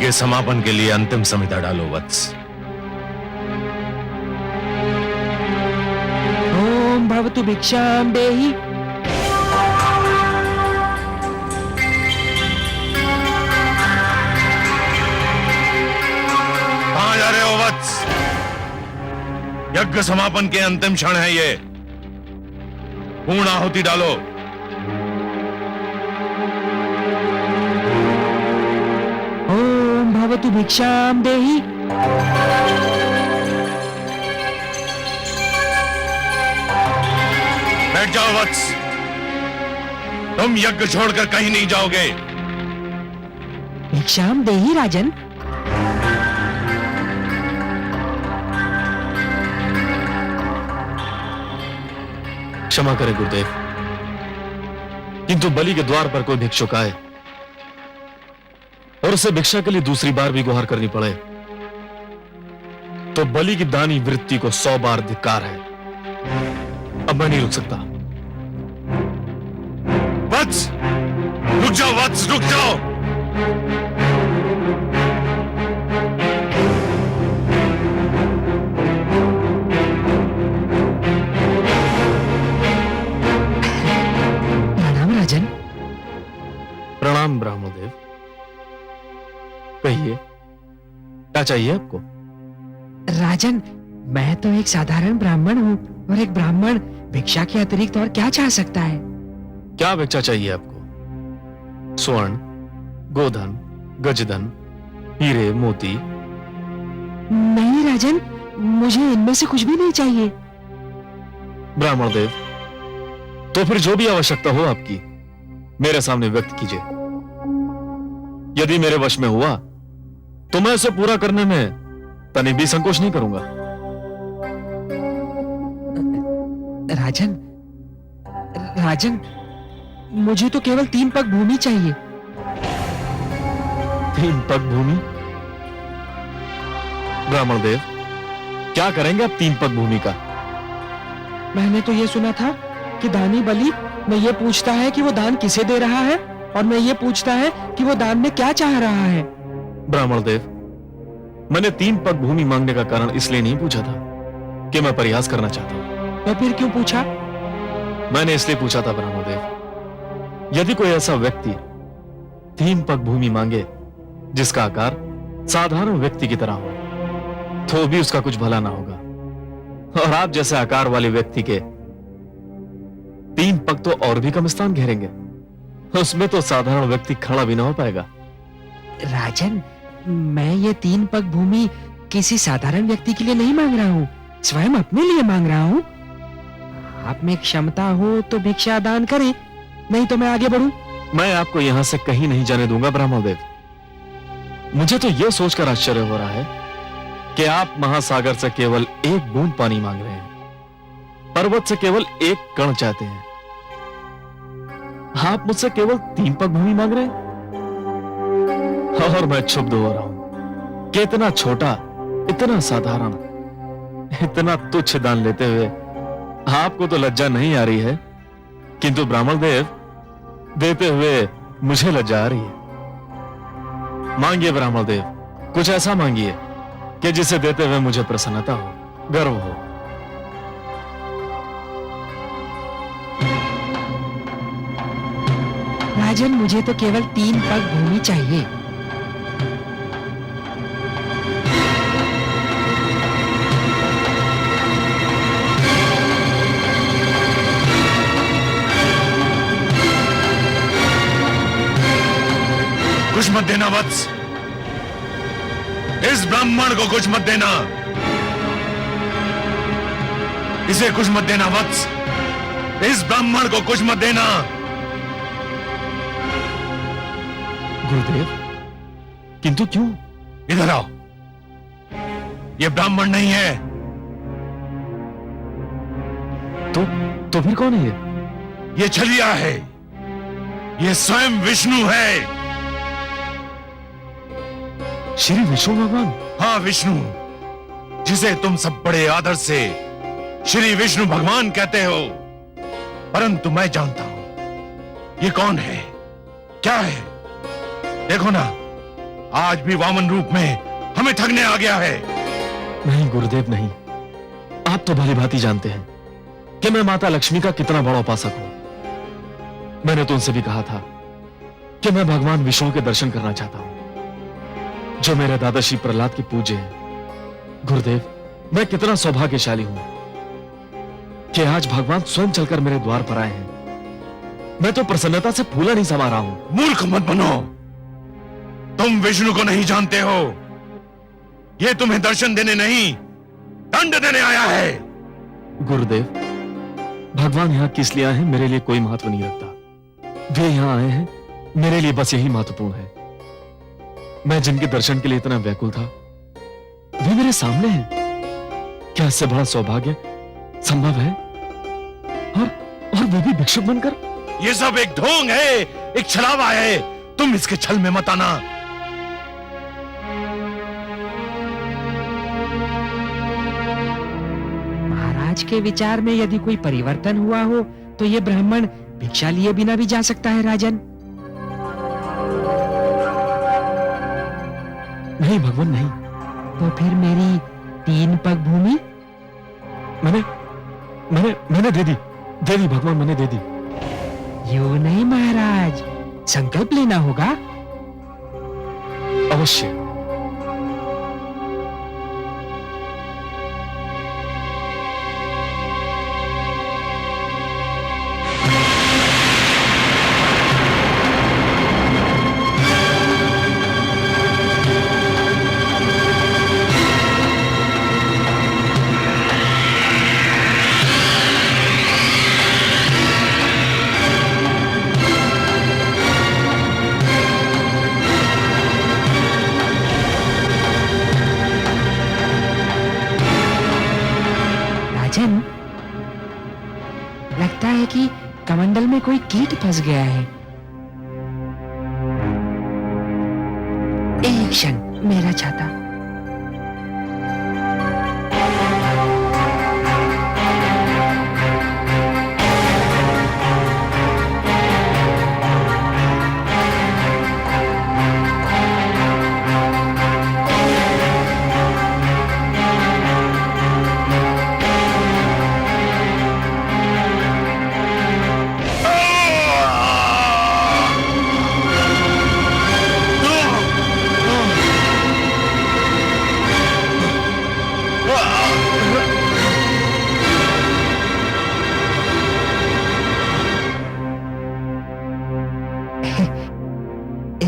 के समापन के लिए अंतिम संहिता डालो वत्स। ओम भवतु भिक्षाम देहि। कहां जा रहे हो वत्स? यज्ञ समापन के अंतिम क्षण है ये। पूर्ण आहुति डालो। ओम भवतु भिक्षाम देहि। बैठ जाओ वत्स। तुम यज्ञ छोड़कर कहीं नहीं जाओगे। भिक्षाम देहि राजन। क्षमा करें गुरुदेव, किंतु बलि के द्वार पर कोई भिक्षुक आए और उसे भिक्षा के लिए दूसरी बार भी गुहार करनी पड़े तो बलि की दानी वृत्ति को 100 बार धिक्कार है। अब मैं नहीं रुक सकता। वत्स, रुक जाओ वत्स, रुक जाओ। प्रणाम राजन। प्रणाम ब्राह्मणदेव। कहिए, क्या चाहिए आपको? राजन, मैं तो एक साधारण ब्राह्मण हूँ और एक ब्राह्मण भिक्षा के अतिरिक्त और क्या चाह सकता है? क्या भिक्षा चाहिए आपको? स्वर्ण, गोधन, गजधन, हीरे, मोती? नहीं राजन, मुझे इनमें से कुछ भी नहीं चाहिए। ब्राह्मणदेव, तो फिर जो भी आवश्यकता हो आपकी मेरे सामने व्यक्त कीजिए। यदि मेरे वश में हुआ तो मैं इसे पूरा करने में तनिक भी संकोच नहीं करूंगा। राजन, राजन, मुझे तो केवल 3 पग भूमि चाहिए। 3 पग भूमि? ब्राह्मणदेव, क्या करेंगे आप 3 पग भूमि का? मैंने तो ये सुना था कि दानी बलि में ये पूछता है कि वो दान किसे दे रहा है और मैं ये पूछता है कि वो दान में क्या चाह रहा है। ब्राह्मणदेव, मैंने 3 पग भूमि मांगने का कारण इसलिए नहीं पूछा था कि मैं प्रयास करना चाहता हूं। तो फिर क्यों पूछा? मैंने इसलिए पूछा था ब्राह्मणदेव, यदि कोई ऐसा व्यक्ति 3 पग भूमि मांगे जिसका आकार साधारण व्यक्ति की तरह हो तो भी उसका कुछ भला ना होगा, और आप जैसे आकार वाले व्यक्ति के 3 पग तो और भी कम स्थान घेरेंगे, उसमें तो साधारण व्यक्ति खड़ा भी ना हो पाएगा। राजन, मैं ये 3 पग भूमि किसी साधारण व्यक्ति के लिए नहीं मांग रहा हूँ, स्वयं अपने लिए मांग रहा हूँ। आप में क्षमता हो तो भिक्षा दान करें, नहीं तो मैं आगे बढ़ूं। मैं आपको यहां से कहीं नहीं जाने दूंगा ब्राह्मणदेव। मुझे तो यह सोचकर आश्चर्य हो रहा है कि आप महासागर से केवल 1 बूंद पानी मांग रहे हैं, पर्वत से केवल 1 कण चाहते हैं। आप मुझसे केवल 3 पग भूमि मांग रहे हैं, और मैं क्षुब्ध हो रहा हूं कि इतना छोटा, इतना साधारण, इतना तुच्छ दान लेते हुए आपको तो लज्जा नहीं आ रही है, किंतु ब्राह्मणदेव, देते हुए मुझे लज्जा आ रही है। मांगिए ब्राह्मणदेव, कुछ ऐसा मांगिए कि जिसे देते हुए मुझे प्रसन्नता हो, गर्व हो। राजन, मुझे तो केवल 3 पग भूमि चाहिए। कुछ मत देना वत्स, इस ब्राह्मण को कुछ मत देना, इसे कुछ मत देना वत्स, इस ब्राह्मण को कुछ मत देना। गुरुदेव, किंतु क्यों? इधर आओ। ये ब्राह्मण नहीं है। तो फिर कौन है ये? ये छलिया है, ये स्वयं विष्णु है। श्री विष्णु भगवान? हाँ, विष्णु, जिसे तुम सब बड़े आदर से श्री विष्णु भगवान कहते हो, परंतु मैं जानता हूं ये कौन है, क्या है। देखो ना, आज भी वामन रूप में हमें ठगने आ गया है। नहीं गुरुदेव नहीं, आप तो भली भांति जानते हैं कि मैं माता लक्ष्मी का कितना बड़ा उपासक हूं। मैंने तो उनसे भी कहा था कि मैं भगवान विष्णु के दर्शन करना चाहता हूं, जो मेरे दादा श्री प्रहलाद के पूज्य हैं। गुरुदेव, मैं कितना सौभाग्यशाली हूं कि आज भगवान स्वयं चलकर मेरे द्वार पर आए हैं। मैं तो प्रसन्नता से फूला नहीं समा रहा हूं। मूर्ख मत बनो, तुम विष्णु को नहीं जानते हो। ये तुम्हें दर्शन देने नहीं, दंड देने आया है। गुरुदेव, भगवान यहां किस लिए आए हैं मेरे लिए कोई महत्व नहीं रखता। वे यहां आए हैं मेरे लिए बस यही महत्वपूर्ण है। मैं जिनके दर्शन के लिए इतना व्याकुल था वे मेरे सामने हैं। क्या इससे बड़ा सौभाग्य संभव है? और वे भी भिक्षुक बनकर। ये सब एक ढोंग है, एक छलावा है। तुम इसके छल में मत आना। महाराज के विचार में यदि कोई परिवर्तन हुआ हो तो ये ब्राह्मण भिक्षा लिए बिना भी जा सकता है राजन। नहीं भगवान नहीं। तो फिर मेरी 3 पग भूमि? मैंने दे दी भगवान, मैंने दे दी। यूं नहीं महाराज, संकल्प लेना होगा। अवश्य। राजन, लगता है कि कमंडल में कोई कीट फंस गया है। एक क्षण, मेरा छाता।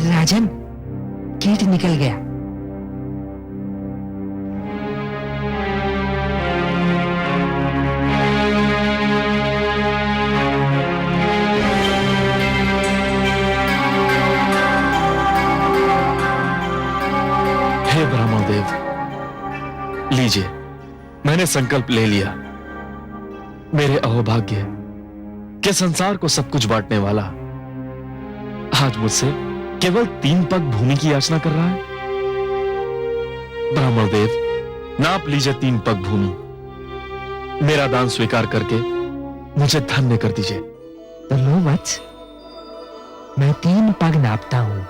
राजन, कीट निकल गया। हे ब्रह्मदेव, लीजिए, मैंने संकल्प ले लिया। मेरे अहोभाग्य के संसार को सब कुछ बांटने वाला आज मुझसे केवल 3 पग भूमि की याचना कर रहा है। ब्रह्मदेव, नाप लीजिए 3 पग भूमि। मेरा दान स्वीकार करके मुझे धन्य कर दीजिए। तो लो वत्स, मैं 3 पग नापता हूं।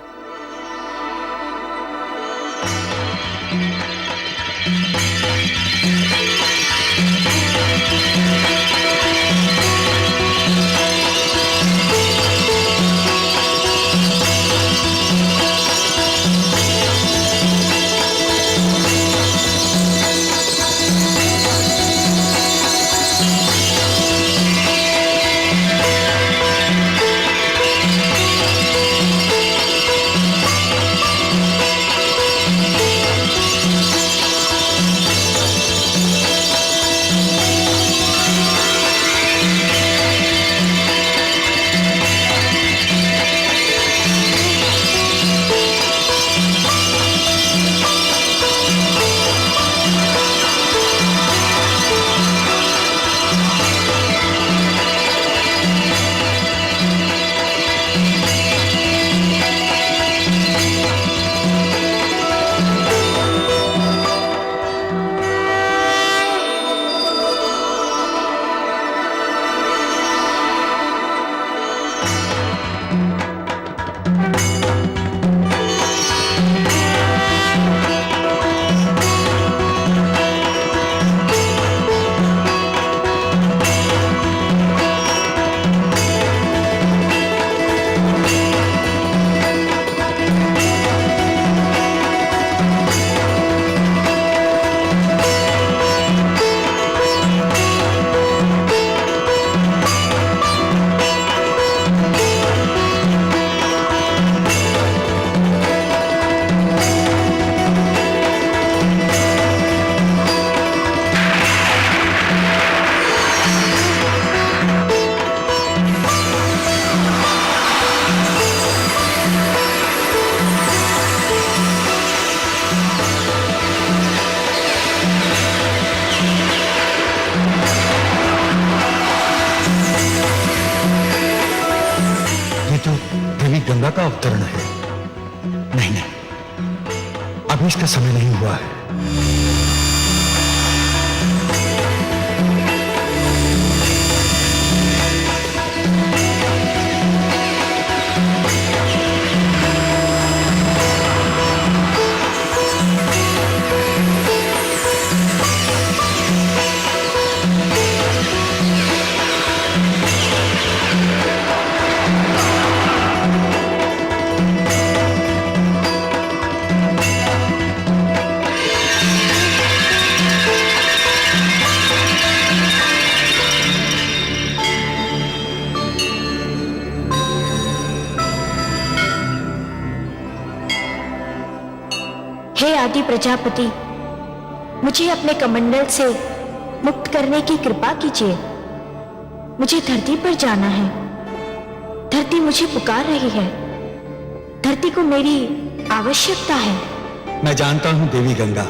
का अवतरण है। नहीं नहीं, अभी इसका समय नहीं हुआ है। हे आदि प्रजापति, मुझे अपने कमंडल से मुक्त करने की कृपा कीजिए। मुझे धरती पर जाना है। धरती मुझे पुकार रही है। धरती को मेरी आवश्यकता है। मैं जानता हूं देवी गंगा,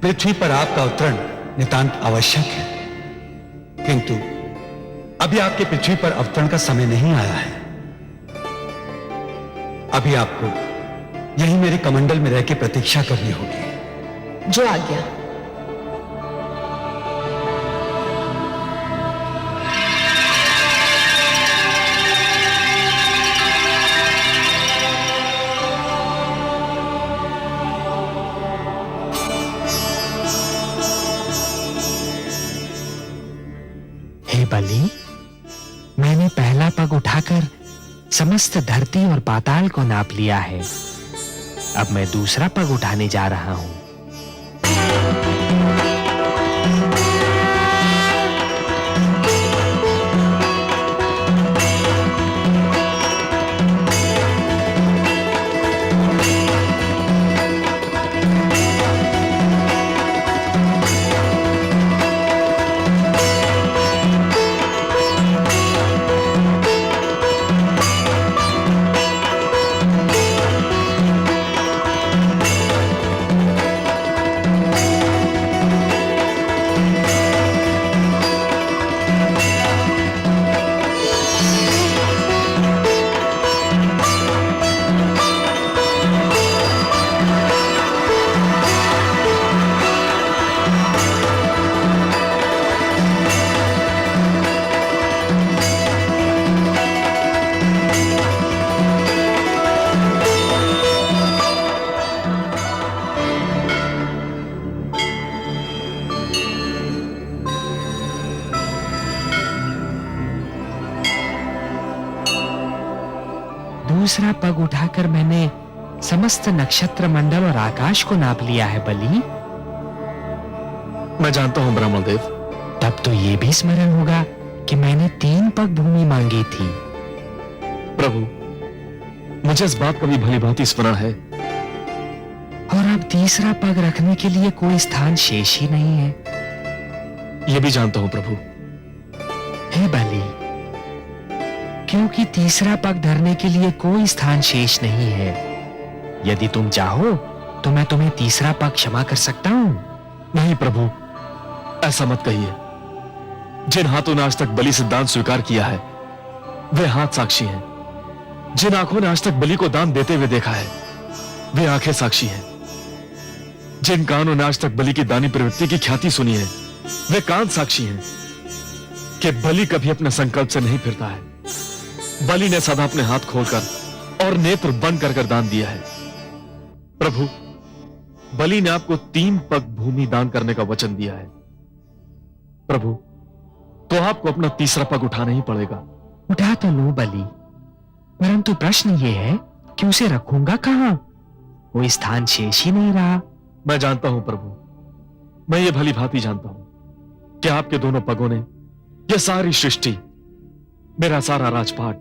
पृथ्वी पर आपका अवतरण नितांत आवश्यक है, किंतु अभी आपके पृथ्वी पर अवतरण का समय नहीं आया है। अभी आपको यही मेरे कमंडल में रह के प्रतीक्षा करनी होगी। जो आज्ञा। हे बलि, मैंने पहला पग उठाकर समस्त धरती और पाताल को नाप लिया है। अब मैं दूसरा पग उठाने जा रहा हूं। दूसरा पग उठाकर मैंने समस्त नक्षत्र मंडल और आकाश को नाप लिया है बलि। मैं जानता हूं ब्राह्मण देव। तब तो ये भी स्मरण होगा कि मैंने 3 पग भूमि मांगी थी। प्रभु, मुझे इस बात का भी भली भांति स्मरण है। और अब तीसरा पग रखने के लिए कोई स्थान शेष ही नहीं है। यह भी जानता हूं प्रभु। हे बलि, क्योंकि तीसरा पग धरने के लिए कोई स्थान शेष नहीं है। यदि तुम चाहो तो मैं तुम्हें तीसरा पग क्षमा कर सकता हूं। नहीं प्रभु, ऐसा मत कहिए। जिन हाथों ने आज तक बलि से दान स्वीकार किया है, वे हाथ साक्षी हैं। जिन आंखों ने आज तक बलि को दान देते हुए देखा है, वे आंखें साक्षी हैं। जिन कानों ने आज तक बलि की दानी प्रवृत्ति की ख्याति सुनी है, वे कान साक्षी हैं कि बलि कभी अपने संकल्प से नहीं फिरता है। बलि ने सदा अपने हाथ खोलकर और नेत्र बंद कर दान दिया है। प्रभु, बलि ने आपको 3 पग भूमि दान करने का वचन दिया है। प्रभु, तो आपको अपना तीसरा पग उठाना ही पड़ेगा। उठा तो लो बलि, परंतु प्रश्न ये है कि उसे रखूंगा कहां? कोई स्थान शेष ही नहीं रहा। मैं जानता हूं प्रभु, मैं ये भली भांति जानता हूं कि आपके दोनों पगों ने यह सारी सृष्टि, मेरा सारा राजपाट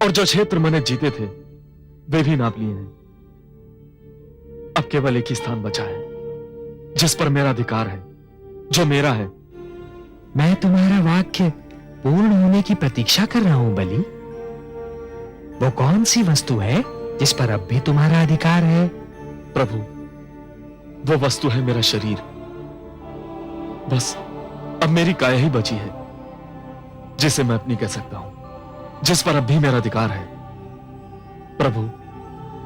और जो क्षेत्र मैंने जीते थे, वे भी नाप लिए हैं। अब केवल एक ही स्थान बचा है जिस पर मेरा अधिकार है, जो मेरा है। मैं तुम्हारा वाक्य पूर्ण होने की प्रतीक्षा कर रहा हूं बलि। वो कौन सी वस्तु है जिस पर अब भी तुम्हारा अधिकार है? प्रभु, वो वस्तु है मेरा शरीर। बस अब मेरी काया ही बची है जिसे मैं अपनी कह सकता हूं। जिस पर अब भी मेरा अधिकार है। प्रभु,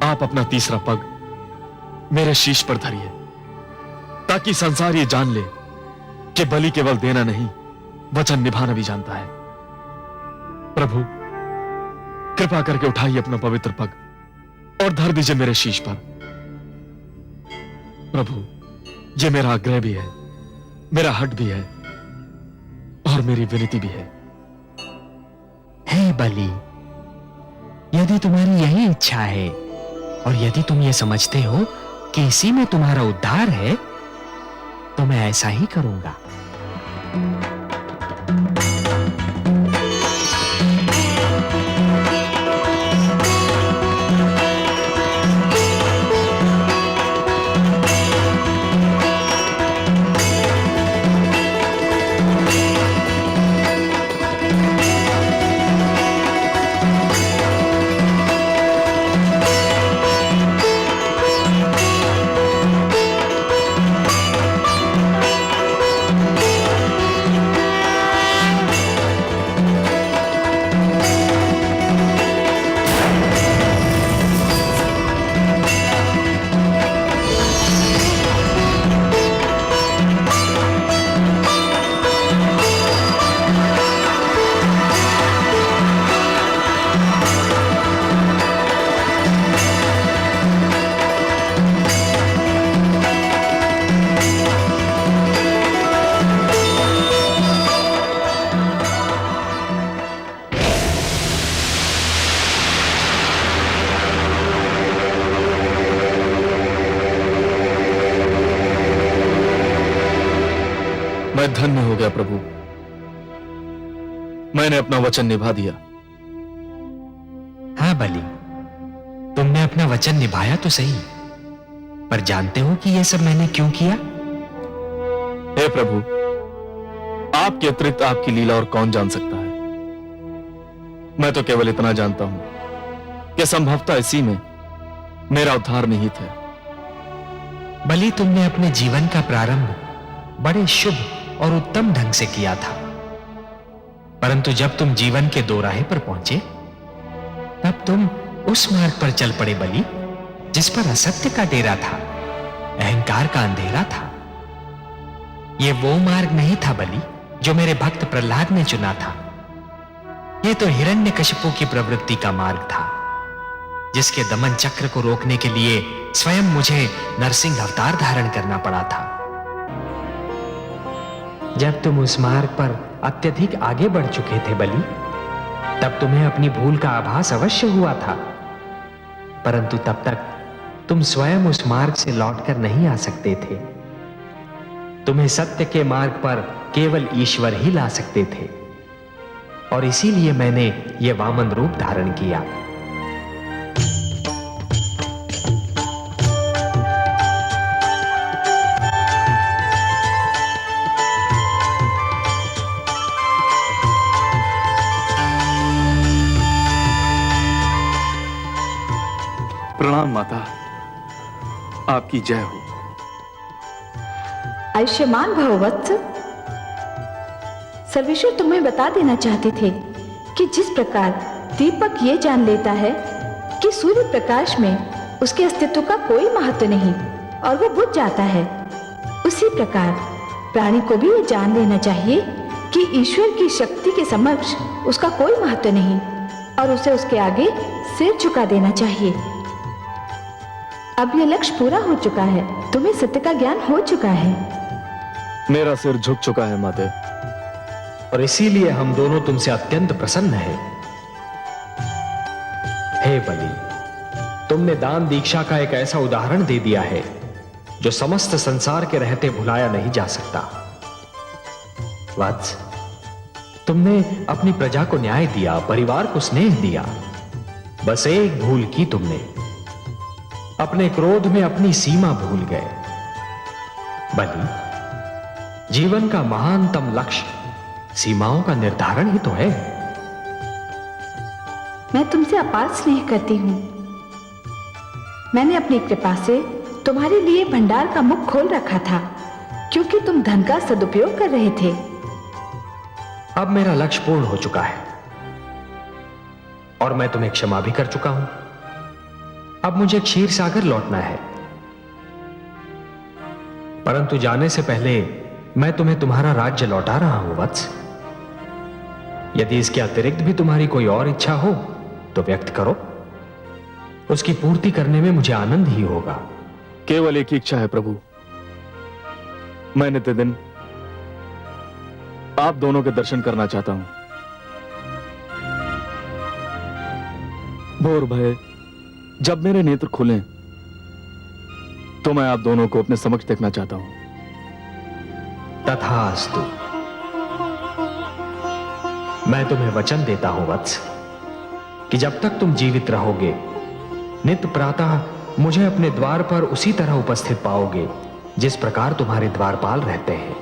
आप अपना तीसरा पग मेरे शीश पर धरिए, ताकि संसार ये जान ले कि बलि केवल देना नहीं, वचन निभाना भी जानता है। प्रभु, कृपा करके उठाइए अपना पवित्र पग और धर दीजिए मेरे शीश पर। प्रभु, ये मेरा आग्रह भी है, मेरा हट भी है और मेरी विनती भी है। हे बलि, यदि तुम्हारी यही इच्छा है और यदि तुम ये समझते हो कि इसी में तुम्हारा उद्धार है, तो मैं ऐसा ही करूंगा। मैं धन्य हो गया प्रभु, मैंने अपना वचन निभा दिया। हाँ बलि, तुमने अपना वचन निभाया तो सही, पर जानते हो कि यह सब मैंने क्यों किया? हे प्रभु, आपके अतिरिक्त आपकी लीला और कौन जान सकता है। मैं तो केवल इतना जानता हूं कि संभवतः इसी में मेरा उद्धार निहित है। बलि, तुमने अपने जीवन का प्रारंभ बड़े शुभ और उत्तम ढंग से किया था, परंतु जब तुम जीवन के दोराहे पर पहुंचे, तब तुम उस मार्ग पर चल पड़े बलि, जिस पर असत्य का डेरा था, अहंकार का अंधेरा था। यह वो मार्ग नहीं था बलि जो मेरे भक्त प्रहलाद ने चुना था। यह तो हिरण्यकशिपु की प्रवृत्ति का मार्ग था, जिसके दमन चक्र को रोकने के लिए स्वयं मुझे नरसिंह अवतार धारण करना पड़ा था। जब तुम उस मार्ग पर अत्यधिक आगे बढ़ चुके थे बलि, तब तुम्हें अपनी भूल का आभास अवश्य हुआ था, परंतु तब तक तुम स्वयं उस मार्ग से लौटकर नहीं आ सकते थे। तुम्हें सत्य के मार्ग पर केवल ईश्वर ही ला सकते थे, और इसीलिए मैंने यह वामन रूप धारण किया। प्रणाम माता, आपकी जय हो। आयुष्मान भव वत्स। सर्वेश्वर तुम्हें बता देना चाहते थे कि जिस प्रकार दीपक ये जान लेता है कि सूर्य प्रकाश में उसके अस्तित्व का कोई महत्व नहीं और वो बुझ जाता है, उसी प्रकार प्राणी को भी ये जान लेना चाहिए कि ईश्वर की शक्ति के समक्ष उसका कोई महत्व नहीं और उसे उसके आगे सिर झुका देना चाहिए। अब यह लक्ष्य पूरा हो चुका है, तुम्हें सत्य का ज्ञान हो चुका है। मेरा सिर झुक चुका है माते, और इसीलिए हम दोनों तुमसे अत्यंत प्रसन्न हैं। हे बलि, तुमने दान दीक्षा का एक ऐसा उदाहरण दे दिया है जो समस्त संसार के रहते भुलाया नहीं जा सकता। वत्स, तुमने अपनी प्रजा को न्याय दिया, परिवार को स्नेह दिया। बस एक भूल की तुमने, अपने क्रोध में अपनी सीमा भूल गए। बलि, जीवन का महानतम लक्ष्य सीमाओं का निर्धारण ही तो है। मैं तुमसे अपार स्नेह करती हूं। मैंने अपनी कृपा से तुम्हारे लिए भंडार का मुख खोल रखा था, क्योंकि तुम धन का सदुपयोग कर रहे थे। अब मेरा लक्ष्य पूर्ण हो चुका है। और मैं तुम्हें क्षमा भी कर चुका हूं। अब मुझे क्षीर सागर लौटना है, परंतु जाने से पहले मैं तुम्हें तुम्हारा राज्य लौटा रहा हूं वत्स। यदि इसके अतिरिक्त भी तुम्हारी कोई और इच्छा हो तो व्यक्त करो, उसकी पूर्ति करने में मुझे आनंद ही होगा। केवल एक ही इच्छा है प्रभु, मैं नित्यदिन आप दोनों के दर्शन करना चाहता हूं। भोर भय जब मेरे नेत्र खुलें तो मैं आप दोनों को अपने समक्ष देखना चाहता हूं। तथास्तु। मैं तुम्हें वचन देता हूं वत्स कि जब तक तुम जीवित रहोगे नित्य प्रातः मुझे अपने द्वार पर उसी तरह उपस्थित पाओगे जिस प्रकार तुम्हारे द्वारपाल रहते हैं।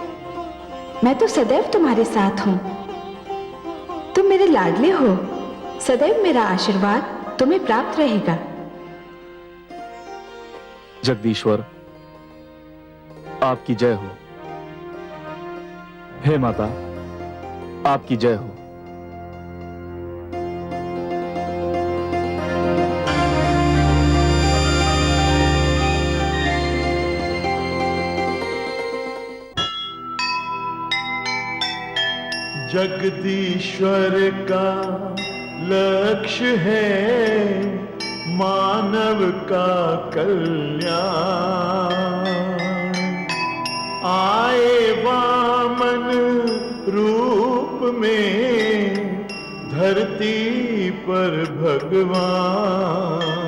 मैं तो सदैव तुम्हारे साथ हूं। तुम मेरे लाडले हो, सदैव मेरा आशीर्वाद तुम्हें प्राप्त रहेगा। जगदीश्वर आपकी जय हो। हे माता आपकी जय हो। जगदीश्वर का लक्ष्य है मानव का कल्याण। आए वामन रूप में धरती पर भगवान।